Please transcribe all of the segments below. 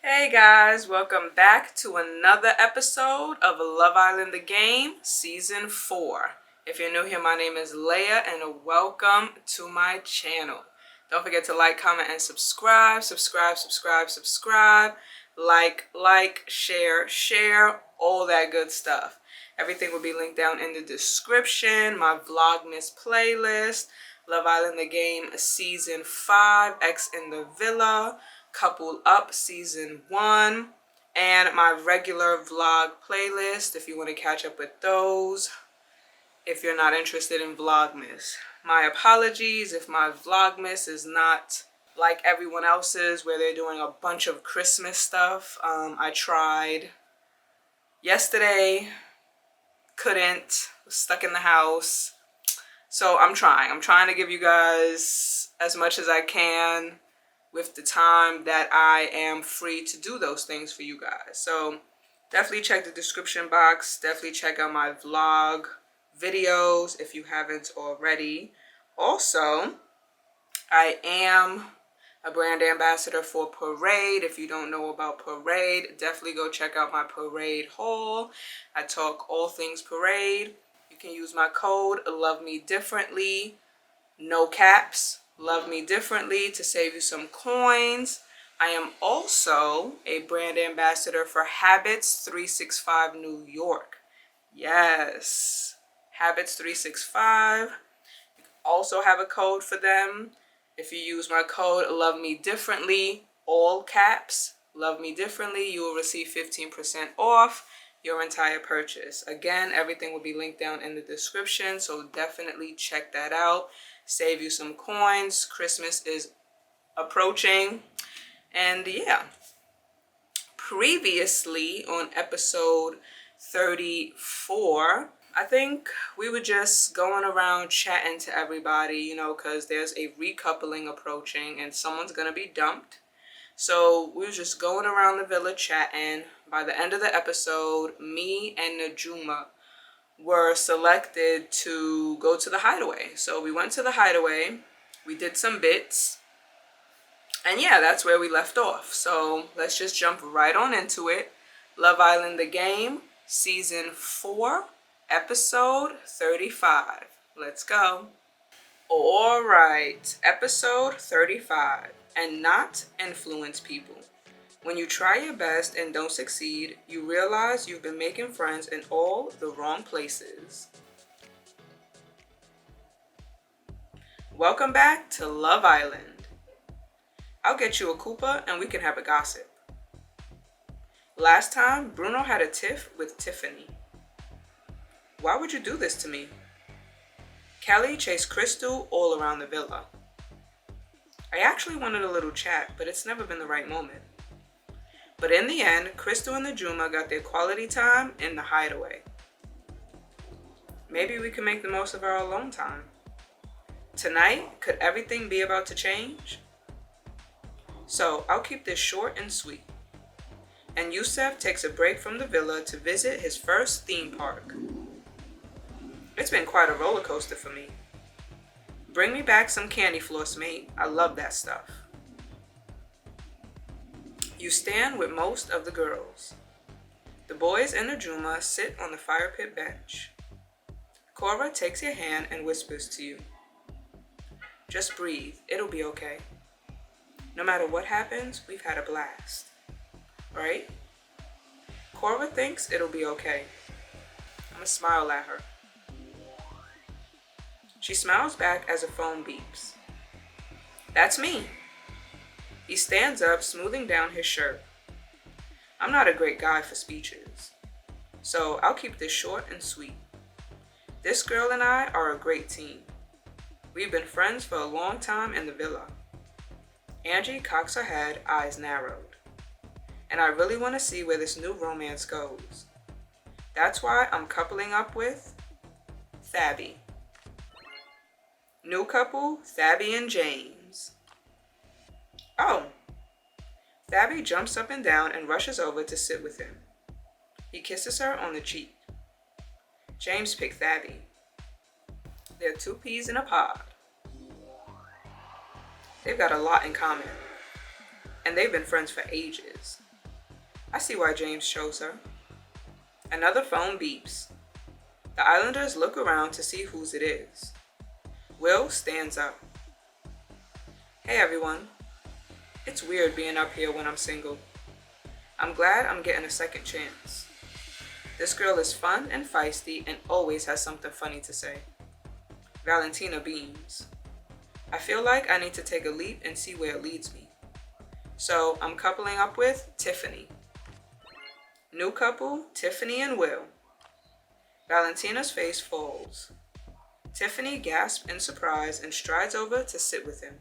Hey guys, welcome back to another episode of Love Island the Game Season 4. If you're new here, my name is Leia and welcome to my channel. Don't forget to like, comment, and subscribe. Like, share, all that good stuff. Everything will be linked down in the description. My Vlogmas playlist, Love Island the Game Season 5, X in the Villa, Couple Up Season 1, and my regular vlog playlist if you want to catch up with those if you're not interested in Vlogmas. My apologies if my Vlogmas is not like everyone else's where they're doing a bunch of Christmas stuff. I tried yesterday, couldn't, was stuck in the house. So I'm trying to give you guys as much as I can with the time that I am free to do those things for you guys. So definitely check the description box. Definitely check out my vlog videos if you haven't already. Also, I am a brand ambassador for Parade. If you don't know about Parade, definitely go check out my Parade haul. I talk all things Parade. You can use my code Love Me Differently, no caps, Love Me Differently, to save you some coins. I am also a brand ambassador for Habits 365 New York. Yes, Habits 365. You also have a code for them. If you use my code Love Me Differently, all caps, Love Me Differently, you will receive 15% off your entire purchase. Again, everything will be linked down in the description, so definitely check that out. Save you some coins. Christmas is approaching. And yeah, previously on episode 34, I think we were just going around chatting to everybody, you know, because there's a recoupling approaching and someone's going to be dumped. So we were just going around the villa chatting. By the end of the episode, me and Najuma were selected to go to the hideaway. So we went to the hideaway, we did some bits, and yeah, that's where we left off. So let's just jump right on into it. Love Island the Game, Season 4, Episode 35. Let's go. Alright, Episode 35. And not influence people. When you try your best and don't succeed, you realize you've been making friends in all the wrong places. Welcome back to Love Island. I'll get you a Koopa and we can have a gossip. Last time, Bruno had a tiff with Tiffany. Why would you do this to me? Kelly chased Crystal all around the villa. I actually wanted a little chat, but it's never been the right moment. But in the end, Crystal and Najuma got their quality time in the hideaway. Maybe we can make the most of our alone time. Tonight, could everything be about to change? So I'll keep this short and sweet. And Yusef takes a break from the villa to visit his first theme park. It's been quite a roller coaster for me. Bring me back some candy floss, mate. I love that stuff. You stand with most of the girls. The boys and Najuma sit on the fire pit bench. Cora takes your hand and whispers to you. Just breathe, it'll be okay. No matter what happens, we've had a blast. Right? Cora thinks it'll be okay. I'm gonna smile at her. She smiles back as a phone beeps. That's me. He stands up, smoothing down his shirt. I'm not a great guy for speeches, so I'll keep this short and sweet. This girl and I are a great team. We've been friends for a long time in the villa. Angie cocks her head, eyes narrowed. And I really want to see where this new romance goes. That's why I'm coupling up with Thabby. New couple, Thabby and James. Oh. Thabby jumps up and down and rushes over to sit with him. He kisses her on the cheek. James picked Thabby. They're two peas in a pod. They've got a lot in common. And they've been friends for ages. I see why James chose her. Another phone beeps. The Islanders look around to see whose it is. Will stands up. Hey everyone. It's weird being up here when I'm single. I'm glad I'm getting a second chance. This girl is fun and feisty and always has something funny to say. Valentina beams. I feel like I need to take a leap and see where it leads me. So I'm coupling up with Tiffany. New couple, Tiffany and Will. Valentina's face falls. Tiffany gasps in surprise and strides over to sit with him.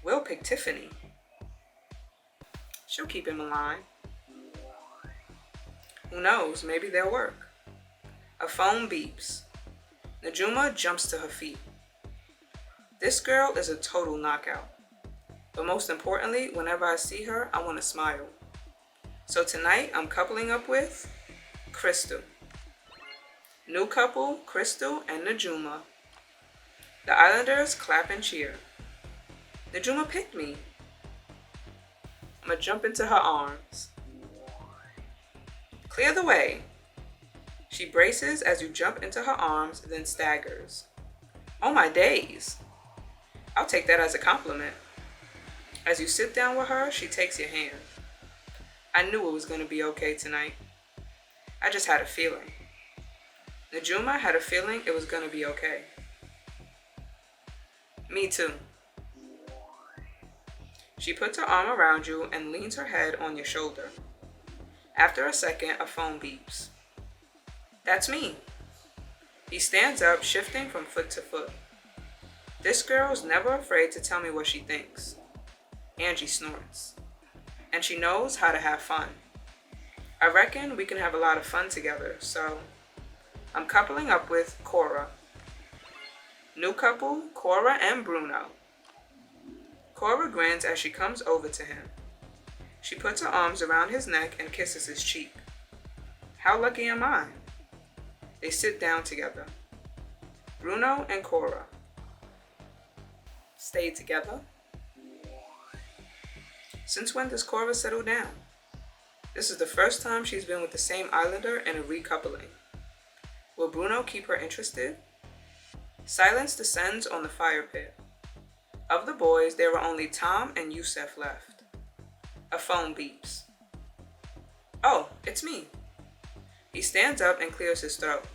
Will picked Tiffany. She'll keep him in line. Who knows, maybe they'll work. A phone beeps. Najuma jumps to her feet. This girl is a total knockout. But most importantly, whenever I see her, I want to smile. So tonight, I'm coupling up with Crystal. New couple, Crystal and Najuma. The Islanders clap and cheer. Najuma picked me. I'm gonna jump into her arms. Clear the way. She braces as you jump into her arms, then staggers. Oh my days. I'll take that as a compliment. As you sit down with her, she takes your hand. I knew it was going to be okay tonight. I just had a feeling. Najuma had a feeling it was going to be okay. Me too. She puts her arm around you and leans her head on your shoulder. After a second, a phone beeps. That's me. He stands up, shifting from foot to foot. This girl's never afraid to tell me what she thinks. Angie snorts. And she knows how to have fun. I reckon we can have a lot of fun together, so I'm coupling up with Cora. New couple, Cora and Bruno. Cora grins as she comes over to him. She puts her arms around his neck and kisses his cheek. How lucky am I? They sit down together. Bruno and Cora. Stay together? Since when does Cora settle down? This is the first time she's been with the same Islander in a recoupling. Will Bruno keep her interested? Silence descends on the fire pit. Of the boys, there were only Tom and Yusef left. A phone beeps. Oh, it's me. He stands up and clears his throat.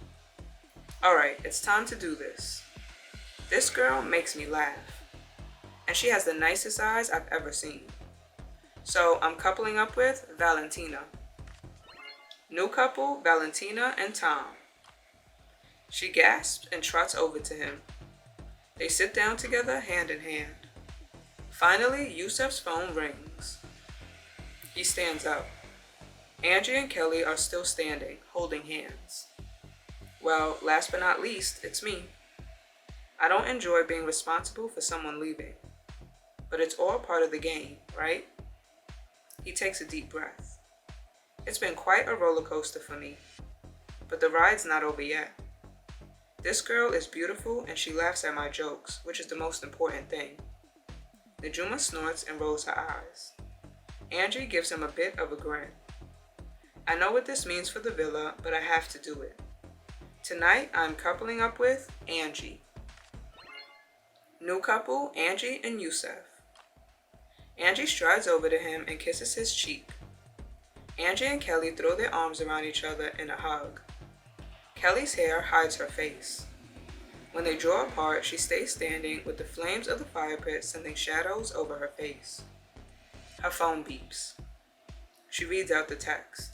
Alright, it's time to do this. This girl makes me laugh. And she has the nicest eyes I've ever seen. So I'm coupling up with Valentina. New couple, Valentina and Tom. She gasps and trots over to him. They sit down together hand in hand. Finally, Yusef's phone rings. He stands up. Angie and Kelly are still standing, holding hands. Well, last but not least, it's me. I don't enjoy being responsible for someone leaving. But it's all part of the game, right? He takes a deep breath. It's been quite a roller coaster for me. But the ride's not over yet. This girl is beautiful and she laughs at my jokes, which is the most important thing. Najuma snorts and rolls her eyes. Angie gives him a bit of a grin. I know what this means for the villa, but I have to do it. Tonight, I'm coupling up with Angie. New couple, Angie and Yusef. Angie strides over to him and kisses his cheek. Angie and Kelly throw their arms around each other in a hug. Kelly's hair hides her face. When they draw apart, she stays standing with the flames of the fire pit sending shadows over her face. Her phone beeps. She reads out the text.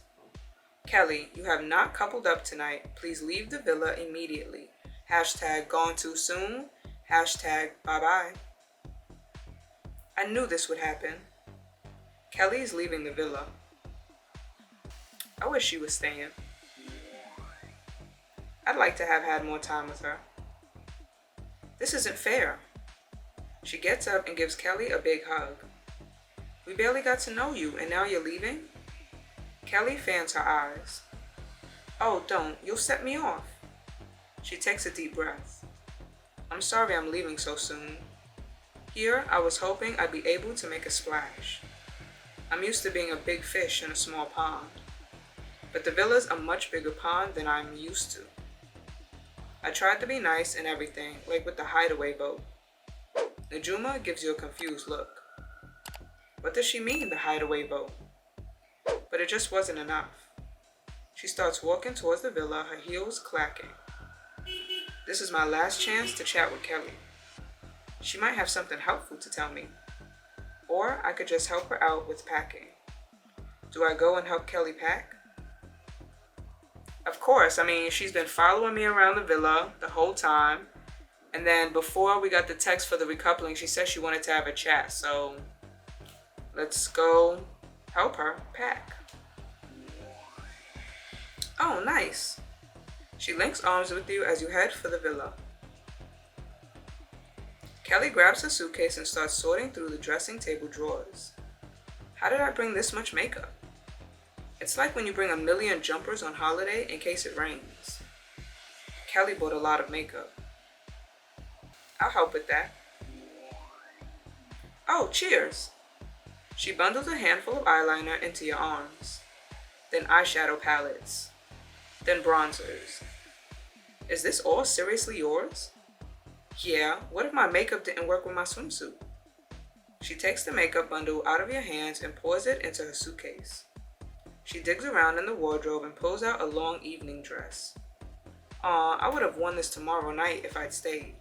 Kelly, you have not coupled up tonight. Please leave the villa immediately. Hashtag gone too soon. Hashtag bye-bye. I knew this would happen. Kelly's leaving the villa. I wish she was staying. I'd like to have had more time with her. This isn't fair. She gets up and gives Kelly a big hug. We barely got to know you, and now you're leaving? Kelly fans her eyes. Oh, don't. You'll set me off. She takes a deep breath. I'm sorry I'm leaving so soon. Here, I was hoping I'd be able to make a splash. I'm used to being a big fish in a small pond, but the villa's a much bigger pond than I'm used to. I tried to be nice and everything, like with the hideaway boat. Najuma gives you a confused look. What does she mean, the hideaway boat? But it just wasn't enough. She starts walking towards the villa, her heels clacking. This is my last chance to chat with Kelly. She might have something helpful to tell me. Or I could just help her out with packing. Do I go and help Kelly pack? Of course, she's been following me around the villa the whole time. And then before we got the text for the recoupling, she said she wanted to have a chat. So let's go help her pack. Oh, nice. She links arms with you as you head for the villa. Kelly grabs her suitcase and starts sorting through the dressing table drawers. How did I bring this much makeup? It's like when you bring a million jumpers on holiday in case it rains. Kelly bought a lot of makeup. I'll help with that. Oh, cheers. She bundles a handful of eyeliner into your arms, then eyeshadow palettes, then bronzers. Is this all seriously yours? Yeah, what if my makeup didn't work with my swimsuit? She takes the makeup bundle out of your hands and pours it into her suitcase. She digs around in the wardrobe and pulls out a long evening dress. Aw, I would have worn this tomorrow night if I'd stayed.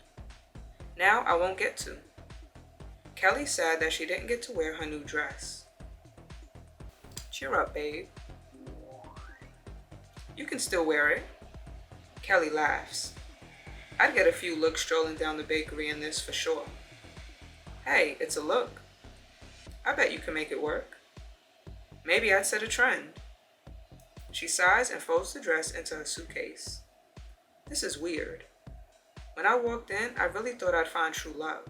Now I won't get to. Kelly's sad that she didn't get to wear her new dress. Cheer up, babe. You can still wear it. Kelly laughs. I'd get a few looks strolling down the bakery in this for sure. Hey, it's a look. I bet you can make it work. Maybe I'd set a trend. She sighs and folds the dress into her suitcase. This is weird. When I walked in, I really thought I'd find true love.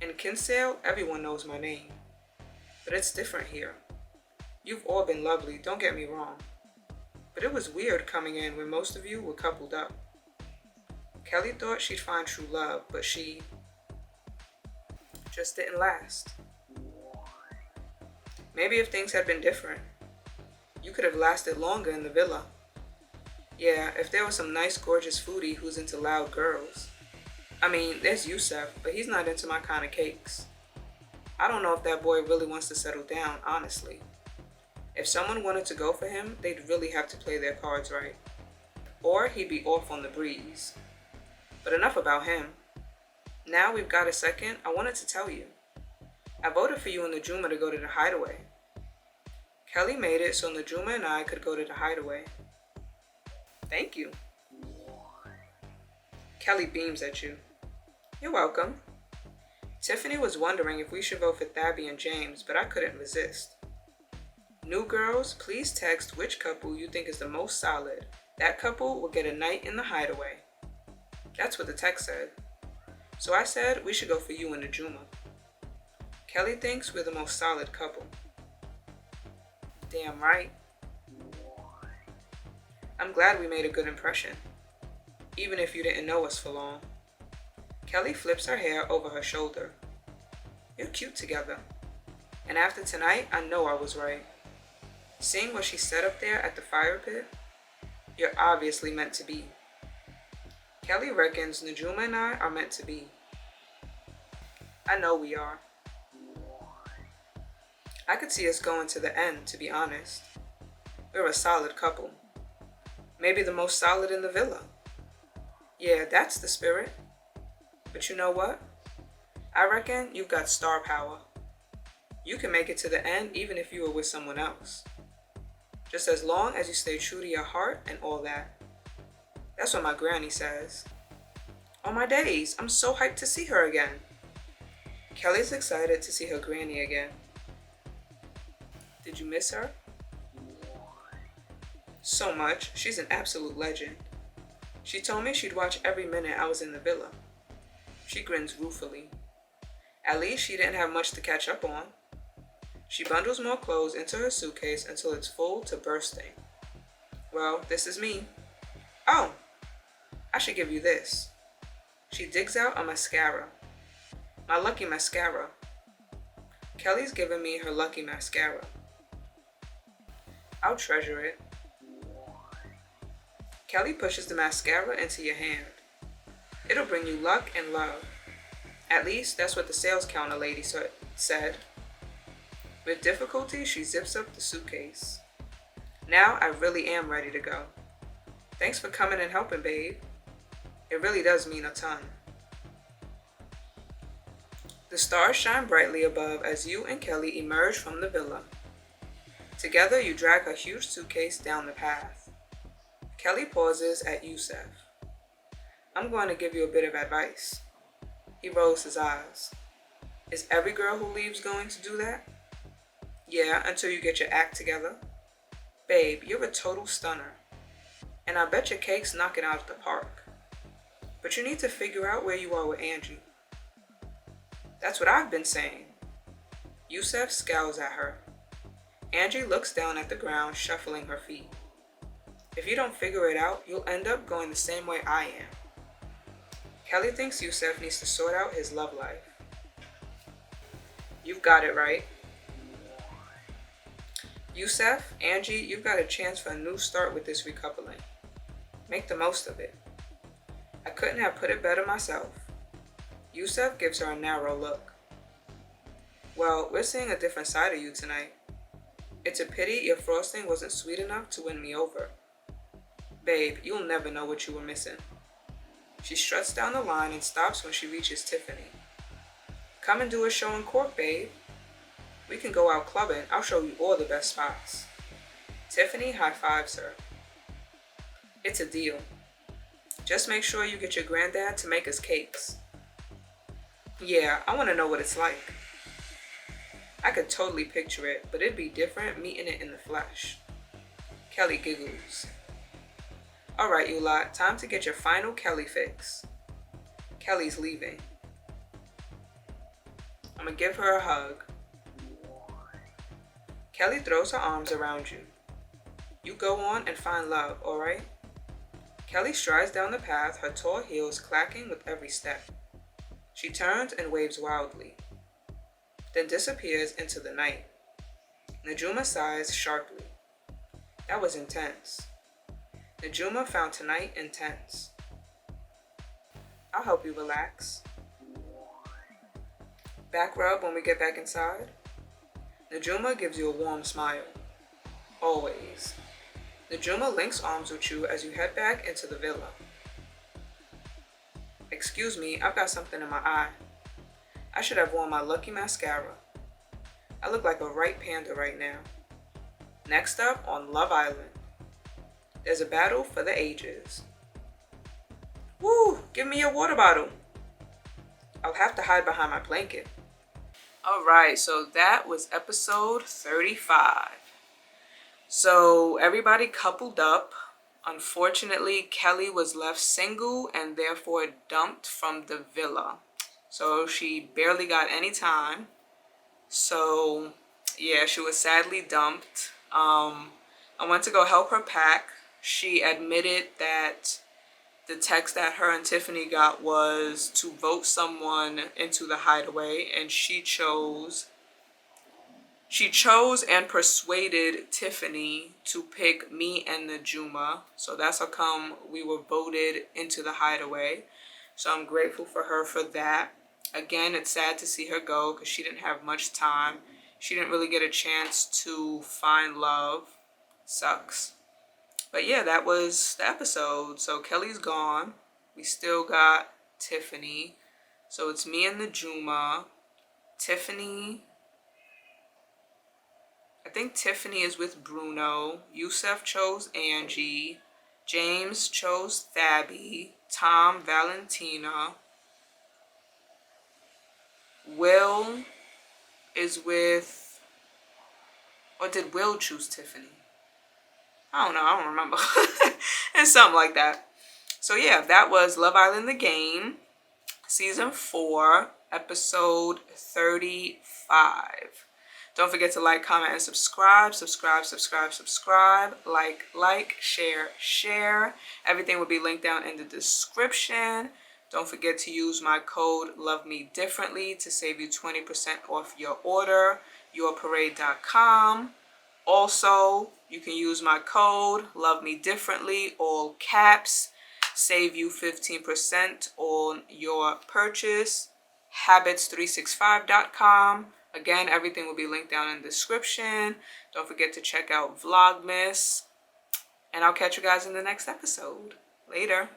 In Kinsale, everyone knows my name. But it's different here. You've all been lovely, don't get me wrong. But it was weird coming in when most of you were coupled up. Kelly thought she'd find true love, but she just didn't last. Maybe if things had been different, you could have lasted longer in the villa. Yeah, if there was some nice, gorgeous foodie who's into loud girls. There's Yusef, but he's not into my kind of cakes. I don't know if that boy really wants to settle down, honestly. If someone wanted to go for him, they'd really have to play their cards right. Or he'd be off on the breeze. But enough about him. Now we've got a second, I wanted to tell you. I voted for you and Najuma to go to the hideaway. Kelly made it so Najuma and I could go to the hideaway. Thank you. Kelly beams at you. You're welcome. Tiffany was wondering if we should vote for Thabby and James, but I couldn't resist. New girls, please text which couple you think is the most solid. That couple will get a night in the hideaway. That's what the text said. So I said we should go for you and Najuma. Kelly thinks we're the most solid couple. Damn right. I'm glad we made a good impression, even if you didn't know us for long. Kelly flips her hair over her shoulder. You're cute together. And after tonight, I know I was right. Seeing what she said up there at the fire pit, you're obviously meant to be. Kelly reckons Najuma and I are meant to be. I know we are. I could see us going to the end, to be honest. We're a solid couple. Maybe the most solid in the villa. Yeah, that's the spirit. But you know what? I reckon you've got star power. You can make it to the end even if you were with someone else. Just as long as you stay true to your heart and all that. That's what my granny says. Oh my days, I'm so hyped to see her again. Kelly's excited to see her granny again. Did you miss her? So much. She's an absolute legend. She told me she'd watch every minute I was in the villa. She grins ruefully. At least she didn't have much to catch up on. She bundles more clothes into her suitcase until it's full to bursting. Well, this is me. Oh, I should give you this. She digs out a mascara. My lucky mascara. Kelly's giving me her lucky mascara. I'll treasure it. Kelly pushes the mascara into your hand. It'll bring you luck and love. At least that's what the sales counter lady said. With difficulty, she zips up the suitcase. Now I really am ready to go. Thanks for coming and helping, babe. It really does mean a ton. The stars shine brightly above as you and Kelly emerge from the villa. Together, you drag a huge suitcase down the path. Kelly pauses at Yusef. I'm going to give you a bit of advice. He rolls his eyes. Is every girl who leaves going to do that? Yeah, until you get your act together. Babe, you're a total stunner. And I bet your cake's knocking out of the park. But you need to figure out where you are with Angie. That's what I've been saying. Yusef scowls at her. Angie looks down at the ground, shuffling her feet. If you don't figure it out, you'll end up going the same way I am. Kelly thinks Yusef needs to sort out his love life. You've got it right. Yusef, Angie, you've got a chance for a new start with this recoupling. Make the most of it. I couldn't have put it better myself. Yusef gives her a narrow look. Well, we're seeing a different side of you tonight. It's a pity your frosting wasn't sweet enough to win me over. Babe, you'll never know what you were missing. She struts down the line and stops when she reaches Tiffany. Come and do a show in Cork, babe. We can go out clubbing. I'll show you all the best spots. Tiffany high-fives her. It's a deal. Just make sure you get your granddad to make us cakes. Yeah, I want to know what it's like. I could totally picture it, but it'd be different meeting it in the flesh. Kelly giggles. All right, you lot, time to get your final Kelly fix. Kelly's leaving. I'm gonna give her a hug. Kelly throws her arms around you. You go on and find love, all right? Kelly strides down the path, her tall heels clacking with every step. She turns and waves wildly, then disappears into the night. Najuma sighs sharply. That was intense. Najuma found tonight intense. I'll help you relax. Back rub when we get back inside. Najuma gives you a warm smile. Always. Najuma links arms with you as you head back into the villa. Excuse me, I've got something in my eye. I should have worn my lucky mascara. I look like a ripe panda right now. Next up on Love Island. There's a battle for the ages. Woo! Give me your water bottle. I'll have to hide behind my blanket. Alright, so that was episode 35. So everybody coupled up. Unfortunately, Kelly was left single and therefore dumped from the villa. So she barely got any time. So yeah, she was sadly dumped. I went to go help her pack. She admitted that the text that her and Tiffany got was to vote someone into the hideaway, and she chose and persuaded Tiffany to pick me and Najuma. So that's how come we were voted into the hideaway. So I'm grateful for her for that. Again, it's sad to see her go because she didn't have much time. She didn't really get a chance to find love. Sucks. But yeah, that was the episode. So Kelly's gone. We still got Tiffany. So it's me and Najuma. Tiffany. I think Tiffany is with Bruno. Yusef chose Angie. James chose Thabby. Tom, Valentina. Will is with... Or did Will choose Tiffany? I don't know. I don't remember. It's something like that. So yeah, that was Love Island the Game. Season 4, episode 35. Don't forget to like, comment, and subscribe. Subscribe. Like, share. Everything will be linked down in the description. Don't forget to use my code Love Me Differently to save you 20% off your order, yourparade.com. Also, you can use my code Love Me Differently, all caps, save you 15% on your purchase, habits365.com. Again, everything will be linked down in the description. Don't forget to check out Vlogmas, and I'll catch you guys in the next episode. Later.